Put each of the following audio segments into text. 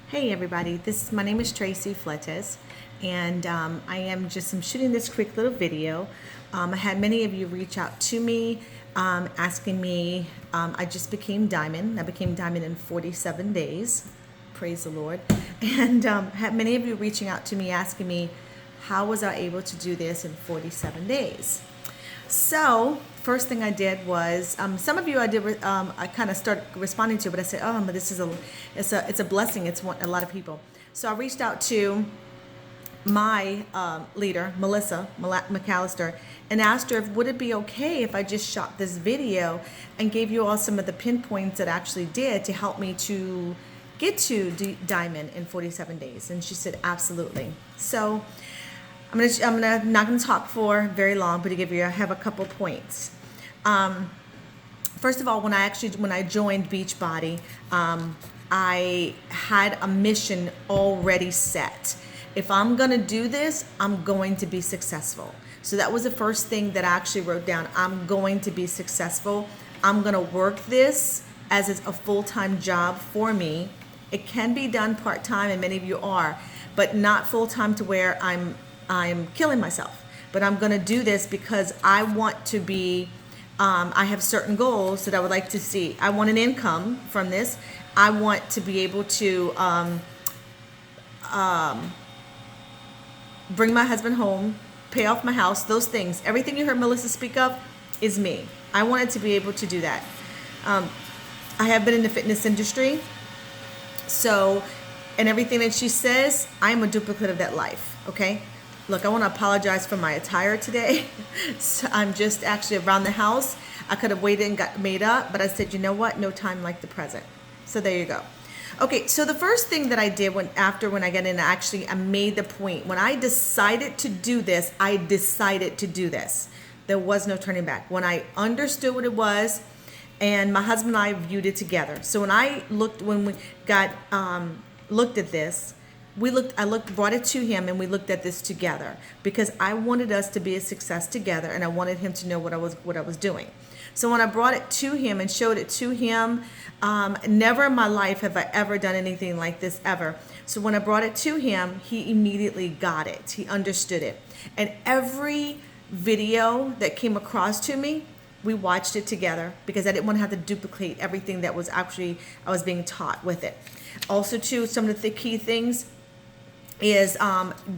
Hey everybody, my name is Tracy Fletes, and I'm shooting this quick little video. I had many of you reach out to me asking me. I just became Diamond. I became Diamond in 47 days. Praise the Lord. And had many of you reaching out to me asking me, how was I able to do this in 47 days? So first thing I did was some of you I kind of started responding to, but I said, but this is it's a blessing. It's a lot of people. So I reached out to my leader, Melissa McAllister, and asked her if would it be okay if I just shot this video and gave you all some of the pinpoints that I actually did to help me to get to Diamond in 47 days. And she said absolutely. So not gonna talk for very long, but I have a couple points. First of all, when I joined Beachbody, I had a mission already set. If I'm gonna do this, I'm going to be successful. So that was the first thing that I actually wrote down. I'm going to be successful. I'm gonna work this as a full-time job for me. It can be done part-time, and many of you are, but not full-time to where I'm killing myself. But I'm going to do this because I want to be, I have certain goals that I would like to see. I want an income from this. I want to be able to bring my husband home, pay off my house, those things. Everything you heard Melissa speak of is me. I wanted to be able to do that. I have been in the fitness industry. So, and everything that she says, I'm a duplicate of that life, okay? Look, I want to apologize for my attire today. So I'm just actually around the house. I could have waited and got made up, but I said, you know what? No time like the present. So there you go. Okay, so the first thing that I did when I got in, I made the point. When I decided to do this, I decided to do this. There was no turning back. When I understood what it was, and my husband and I viewed it together. So when we looked at this, brought it to him, and we looked at this together because I wanted us to be a success together, and I wanted him to know what I was doing. So when I brought it to him and showed it to him, never in my life have I ever done anything like this ever. So when I brought it to him, he immediately got it. He understood it. And every video that came across to me, we watched it together because I didn't want to have to duplicate everything that was I was being taught with it. Also, too, some of the key things is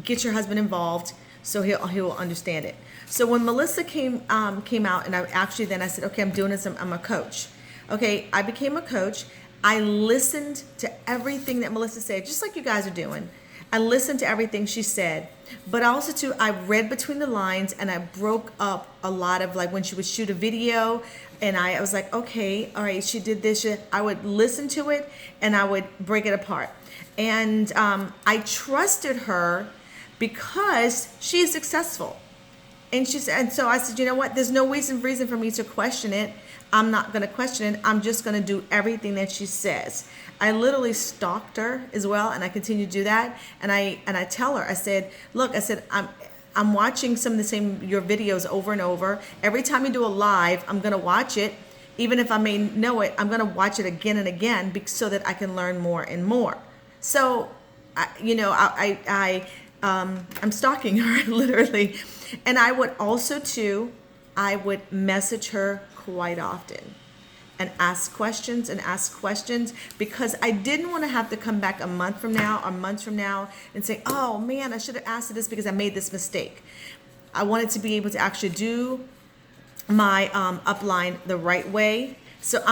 get your husband involved so he'll understand it. So when Melissa came out, and then I said, okay, I'm doing this. I'm a coach. Okay, I became a coach. I listened to everything that Melissa said, just like you guys are doing. I listened to everything she said, but also too, I read between the lines, and I broke up a lot of, like, when she would shoot a video, and I was like, okay, all right, she did this. I would listen to it, and I would break it apart. And I trusted her because she is successful. And so I said, you know what? There's no reason for me to question it. I'm not going to question it. I'm just going to do everything that she says. I literally stalked her as well, and I continue to do that. And I tell her, I said, look, I'm watching some of your videos over and over. Every time you do a live, I'm going to watch it. Even if I may know it, I'm going to watch it again and again so that I can learn more and more. So, I'm stalking her literally. And I would also too, I would message her quite often and ask questions because I didn't want to have to come back a month from now or months from now and say, oh man, I should have asked this because I made this mistake. I wanted to be able to actually do my upline the right way. So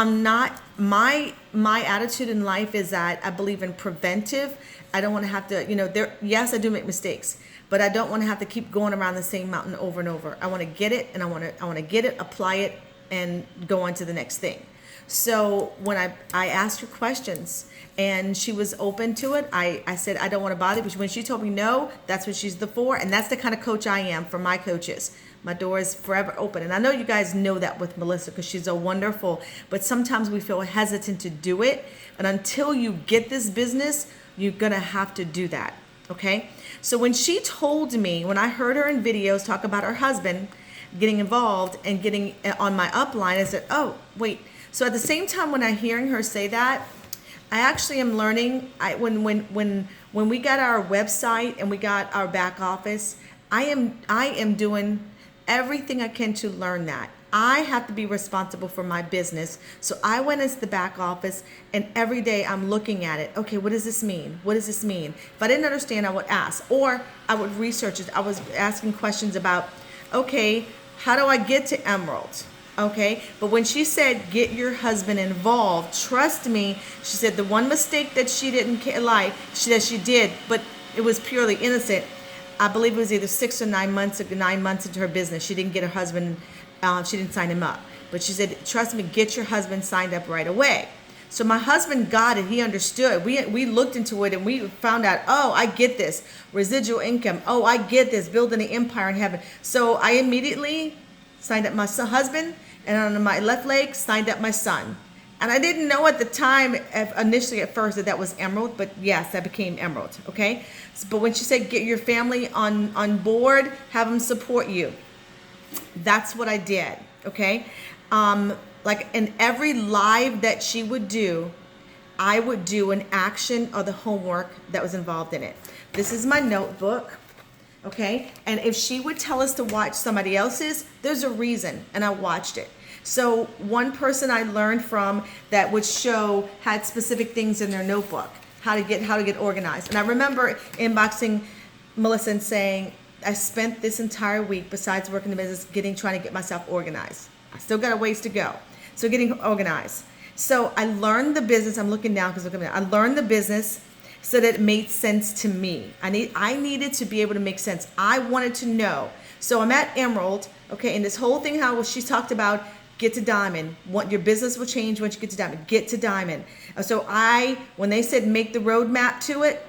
my attitude in life is that I believe in preventive. I don't want to have to, yes, I do make mistakes, but I don't want to have to keep going around the same mountain over and over. I want to get it, and I want to get it, apply it, and go on to the next thing. So when I asked her questions and she was open to it, I said, I don't want to bother you. But when she told me no, that's what she's for. And that's the kind of coach I am for my coaches. My door is forever open. And I know you guys know that with Melissa because she's so wonderful. But sometimes we feel hesitant to do it. And until you get this business, you're going to have to do that. Okay? So when she told me, when I heard her in videos talk about her husband getting involved and getting on my upline, I said, oh, wait. So at the same time when I'm hearing her say that, I actually am learning. When we got our website and we got our back office, I am doing everything I can to learn that. I have to be responsible for my business. So I went into the back office and every day I'm looking at it. Okay, what does this mean? What does this mean? If I didn't understand, I would ask, or I would research it. I was asking questions about, okay, how do I get to Emerald? Okay, but when she said get your husband involved, trust me, she said the one mistake that she didn't like, she did, but it was purely innocent. I believe it was either 6 or 9 months, into her business. She didn't get her husband, she didn't sign him up. But she said, trust me, get your husband signed up right away. So my husband got it. He understood. We looked into it and we found out, oh, I get this. Residual income. Oh, I get this. Building an empire in heaven. So I immediately signed up my husband, and on my left leg signed up my son. And I didn't know at the time, initially at first, that was Emerald, but yes, that became Emerald, okay? But when she said get your family on board, have them support you, that's what I did, okay? Like in every live that she would do, I would do an action or the homework that was involved in it. This is my notebook. Okay, and if she would tell us to watch somebody else's, there's a reason, and I watched it. So one person I learned from that would show had specific things in their notebook, how to get organized. And I remember inboxing Melissa and saying, I spent this entire week, besides working the business, trying to get myself organized. I still got a ways to go. So getting organized. So I learned the business. I'm looking down because I learned the business so that it made sense to me. I needed to be able to make sense. I wanted to know. So I'm at Emerald, okay, and this whole thing, how she talked about get to diamond. Your business will change once you get to diamond. Get to diamond. So when they said make the roadmap to it,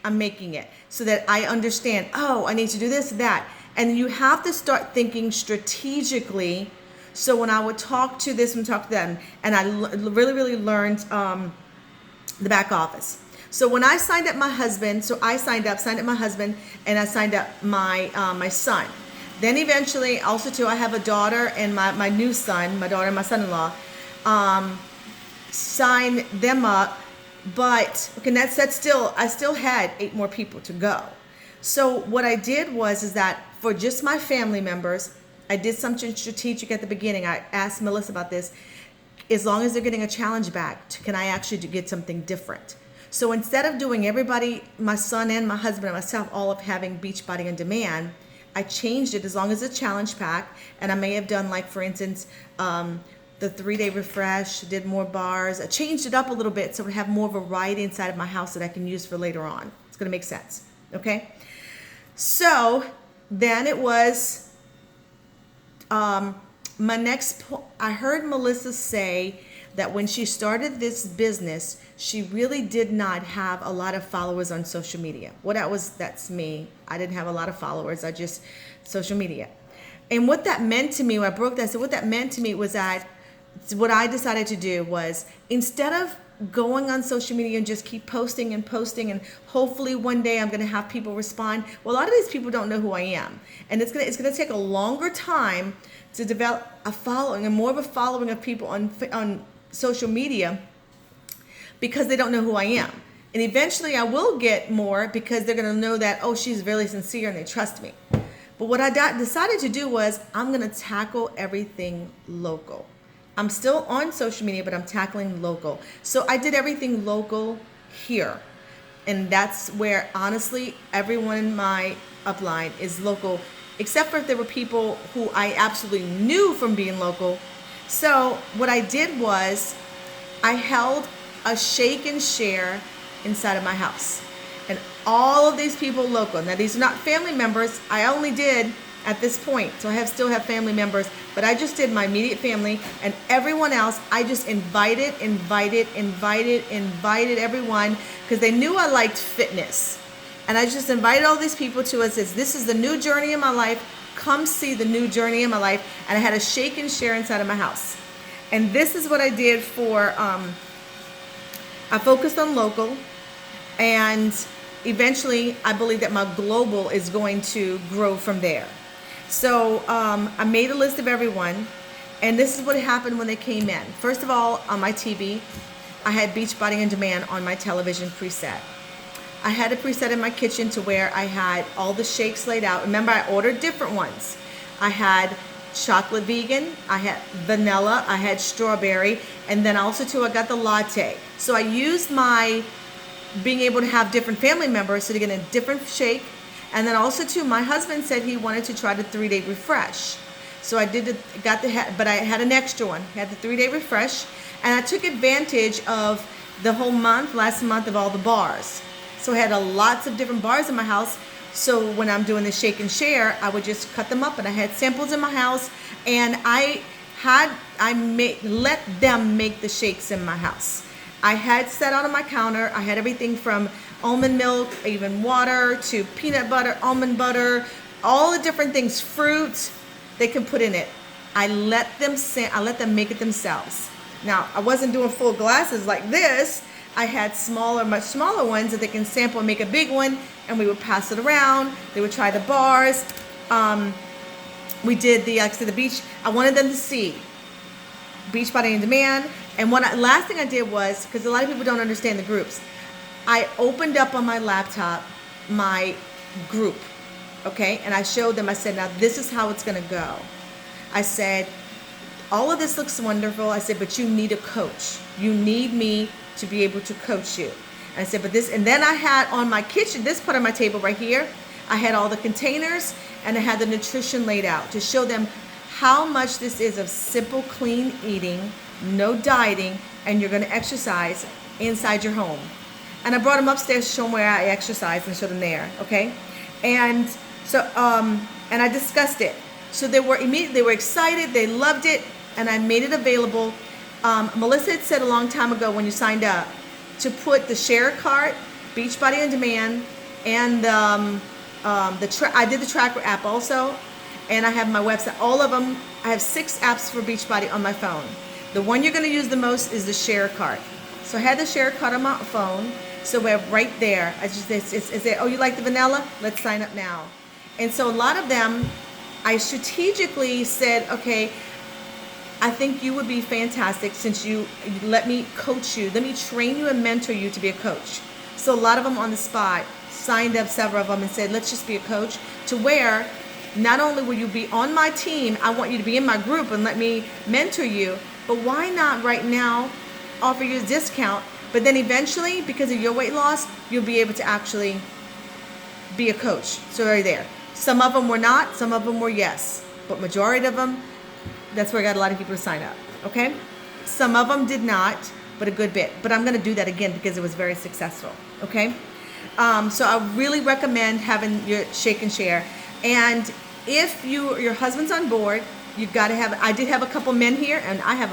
I'm making it so that I understand, oh, I need to do this, that. And you have to start thinking strategically. So when I would talk to this and talk to them, and I really, really learned the back office. So when I signed up my husband, I signed up my husband, and I signed up my son. Then eventually, also too, I have a daughter and my new son, my daughter and my son-in-law, sign them up. But okay, I still had 8 more people to go. So what I did is that for just my family members, I did something strategic at the beginning. I asked Melissa about this. As long as they're getting a challenge back, can I actually get something different? So instead of doing everybody, my son and my husband and myself, all of having Beachbody on Demand, I changed it as long as a challenge pack. And I may have done, like, for instance, the 3-day refresh, did more bars. I changed it up a little bit so I have more variety inside of my house that I can use for later on. It's going to make sense, okay? So then it was my next point. I heard Melissa say that when she started this business, she really did not have a lot of followers on social media. That's me. I didn't have a lot of followers. Social media. And what that meant to me, when I broke that, I said what that meant to me was that what I decided to do was, instead of going on social media and just keep posting and hopefully one day I'm going to have people respond. Well, a lot of these people don't know who I am. And it's going to take a longer time to develop a following, and more of a following of people on social media, because they don't know who I am. And eventually I will get more because they're going to know that, oh, she's really sincere and they trust me. But what I decided to do was I'm going to tackle everything local. I'm still on social media, but I'm tackling local. So I did everything local here. And that's where, honestly, everyone in my upline is local, except for if there were people who I absolutely knew from being local. So what I did was I held a shake and share inside of my house. And all of these people local. Now, these are not family members. I only did at this point, so I still have family members, but I just did my immediate family, and everyone else, I just invited everyone, because they knew I liked fitness. And I just invited all these people to us. This is the new journey in my life. Come see the new journey in my life. And I had a shake and share inside of my house. And this is what I did for, I focused on local, and eventually I believe that my global is going to grow from there. So I made a list of everyone, and this is what happened when they came in. First of all, on my TV, I had Beachbody On Demand on my television preset. I had a preset in my kitchen to where I had all the shakes laid out. Remember, I ordered different ones. I had chocolate vegan, I had vanilla, I had strawberry, and then also too I got the latte. So I used my being able to have different family members so to get a different shake. And then also too, my husband said he wanted to try the 3-day refresh. So I but I had an extra one. I had the 3-day refresh, and I took advantage of the whole month, last month, of all the bars. So I had lots of different bars in my house. So when I'm doing the shake and share, I would just cut them up, and I had samples in my house, and let them make the shakes in my house. I had set out on my counter. I had everything from almond milk, even water, to peanut butter, almond butter, all the different things, fruit they can put in it. I let them make it themselves. Now, I wasn't doing full glasses like this. I had much smaller ones that they can sample and make a big one, and we would pass it around. They would try the bars. We did the beach. I wanted them to see Beachbody On Demand. And last thing I did was, because a lot of people don't understand the groups, I opened up on my laptop my group, okay? And I showed them, I said, now this is how it's gonna go. I said, all of this looks wonderful. I said, but you need a coach. You need me to be able to coach you. And I said, but this, and then I had on my kitchen, this part of my table right here, I had all the containers, and I had the nutrition laid out to show them how much this is of simple, clean eating, no dieting, and you're gonna exercise inside your home. And I brought them upstairs to show them where I exercise and showed them there, okay? And so, and I discussed it. So they were excited, they loved it, and I made it available. Melissa had said a long time ago when you signed up to put the share cart, Beachbody On Demand, and I did the tracker app also, and I have my website. All of them, I have 6 apps for Beachbody on my phone. The one you're going to use the most is the share cart. So I had the share cart on my phone. So we're right there. Oh, you like the vanilla? Let's sign up now. And so a lot of them, I strategically said, okay, I think you would be fantastic since you let me coach you. Let me train you and mentor you to be a coach. So a lot of them on the spot signed up, several of them, and said, let's just be a coach, to where not only will you be on my team, I want you to be in my group and let me mentor you, but why not right now offer you a discount? But then eventually, because of your weight loss, you'll be able to actually be a coach. So they're there. Some of them were not, some of them were yes. But majority of them, that's where I got a lot of people to sign up, okay? Some of them did not, but a good bit. But I'm gonna do that again because it was very successful, okay? So I really recommend having your shake and share. And if your husband's on board, you've got to have, I did have a couple men here, and I have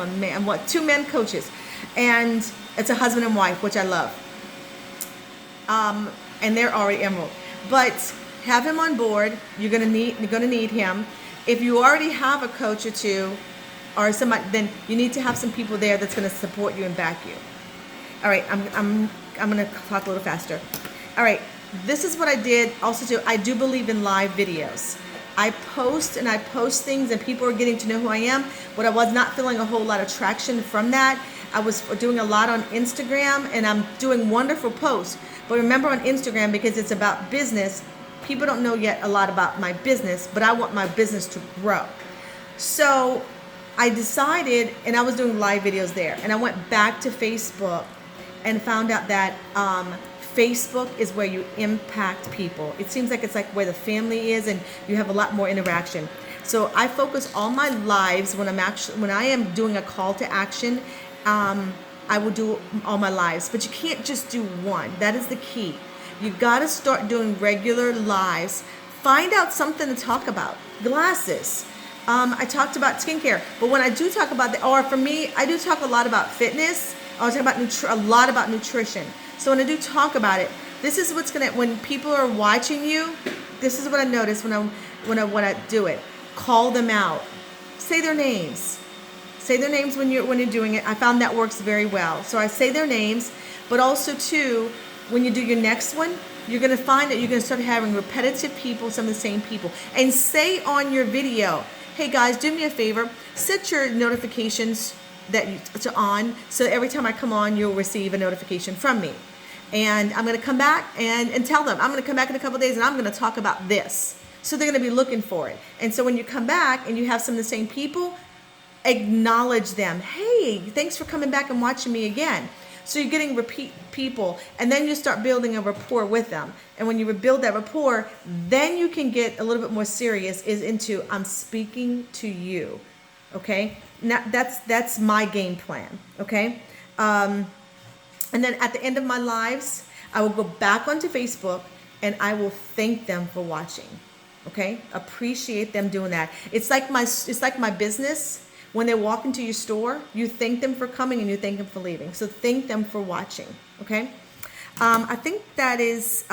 2 men coaches. And it's a husband and wife, which I love. And they're already Emerald. But have him on board. You're gonna need him. If you already have a coach or 2, or somebody, then you need to have some people there that's gonna support you and back you. All right, I'm gonna talk a little faster. All right, this is what I did also too. I do believe in live videos. I post things, and people are getting to know who I am, but I was not feeling a whole lot of traction from that. I was doing a lot on Instagram, and I'm doing wonderful posts. But remember, on Instagram, because it's about business, people don't know yet a lot about my business, but I want my business to grow. So I decided, and I was doing live videos there, and I went back to Facebook and found out that Facebook is where you impact people. It seems like it's like where the family is, and you have a lot more interaction. So I focus all my lives when I am doing a call to action. I will do all my lives, but you can't just do one. That is the key. You got to start doing regular lives. Find out something to talk about. Glasses. I talked about skincare, but when I do talk about or for me, I do talk a lot about fitness. I talk about a lot about nutrition. So when I do talk about it, this is what's when people are watching you, this is what I notice when I do it. Call them out. Say their names. Say their names when you're doing it. I found that works very well. So I say their names, but also too, when you do your next one, you're gonna find that you're gonna start having repetitive people, some of the same people. And say on your video, hey guys, do me a favor, set your notifications to on, so every time I come on, you'll receive a notification from me. And I'm going to come back and tell them, I'm going to come back in a couple of days and I'm going to talk about this. So they're going to be looking for it. And so when you come back and you have some of the same people, acknowledge them. Hey, thanks for coming back and watching me again. So you're getting repeat people, and then you start building a rapport with them. And when you build that rapport, then you can get a little bit more serious into, I'm speaking to you. Okay? Now that's my game plan. Okay? And then at the end of my lives, I will go back onto Facebook and I will thank them for watching. Okay? Appreciate them doing that. It's like my business. When they walk into your store, you thank them for coming and you thank them for leaving. So thank them for watching. Okay? I think that is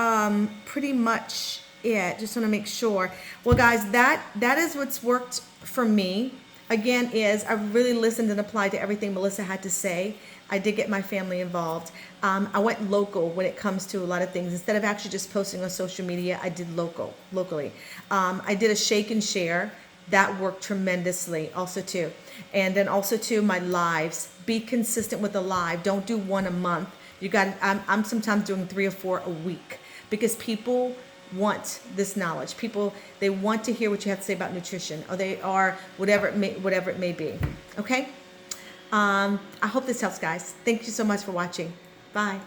pretty much it. Just want to make sure. Well, guys, that is what's worked for me. Again, I really listened and applied to everything Melissa had to say. I did get my family involved. I went local when it comes to a lot of things. Instead of actually just posting on social media, I did locally. I did a shake and share. That worked tremendously also too. And then also too, my lives. Be consistent with the live. Don't do one a month. I'm sometimes doing 3 or 4 a week because people want this knowledge. People, they want to hear what you have to say about nutrition, or they are whatever it may be. Okay? I hope this helps, guys. Thank you so much for watching. Bye.